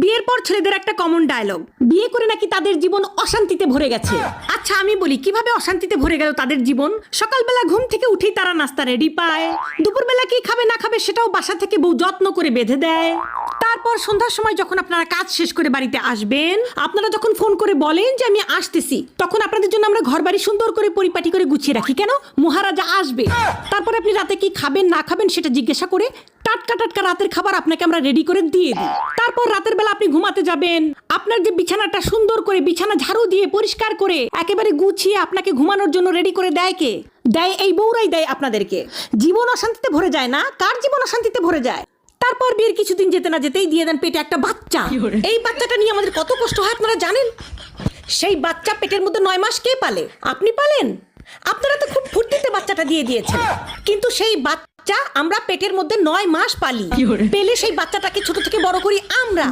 বিয়ের পর ছেলেদের একটা কমন ডায়লগ, বিয়ে করে নাকি তাদের জীবন অশান্তিতে ভরে গেছে। আচ্ছা আমি বলি, কিভাবে অশান্তিতে ভরে গেল তাদের জীবন? সকালবেলা ঘুম থেকে উঠেই তারা নাস্তা রেডি পায়, দুপুরবেলা কি খাবে না খাবে সেটাও বাসা থেকে বউ যত্ন করে বেঁধে দেয়। তারপর সন্ধ্যার সময় যখন আপনারা কাজ শেষ করে বাড়িতে আসবেন, আপনারা যখন ফোন করে বলেন যে আমি আসতেছি, তখন আপনাদের জন্য আমরা ঘর বাড়ি সুন্দর করে পরিপাটি করে গুছিয়ে রাখি। কেন? মহারাজা আসবে। তারপরে আপনি রাতে কি খাবেন না খাবেন সেটা জিজ্ঞাসা করে টাটকা টাটকা রাতের খাবার আপনাকে আমরা রেডি করে দিয়ে দিই। তারপর রাতের বেলা আপনি ঘুমাতে যাবেন, আপনার যে বিছানাটা সুন্দর করে বিছানা ঝাড়ু দিয়ে পরিষ্কার করে একেবারে গুছিয়ে আপনাকে ঘুমানোর জন্য রেডি করে দেয় কে? দেয় এই বউরাই দেয় আপনাদেরকে। জীবন অশান্তিতে ভরে যায় না? কার জীবন অশান্তিতে ভরে যায়? তারপর বিয়ের কিছুদিন যেতে না যেতেই দিয়ে দেন পেটে একটা বাচ্চা। এই বাচ্চাটা নিয়ে আমাদের কত কষ্ট হয় আপনারা জানেন? সেই বাচ্চা পেটের মধ্যে 9 মাস কে পালে? আপনি পালেন? আপনারা তো খুব ফুর্তিতে বাচ্চাটা দিয়ে দিয়েছেন, কিন্তু সেই বাচ্চা আমরা পেটের মধ্যে 9 মাস পালি। পেলে সেই বাচ্চাটাকে ছোট থেকে বড় করি আমরা।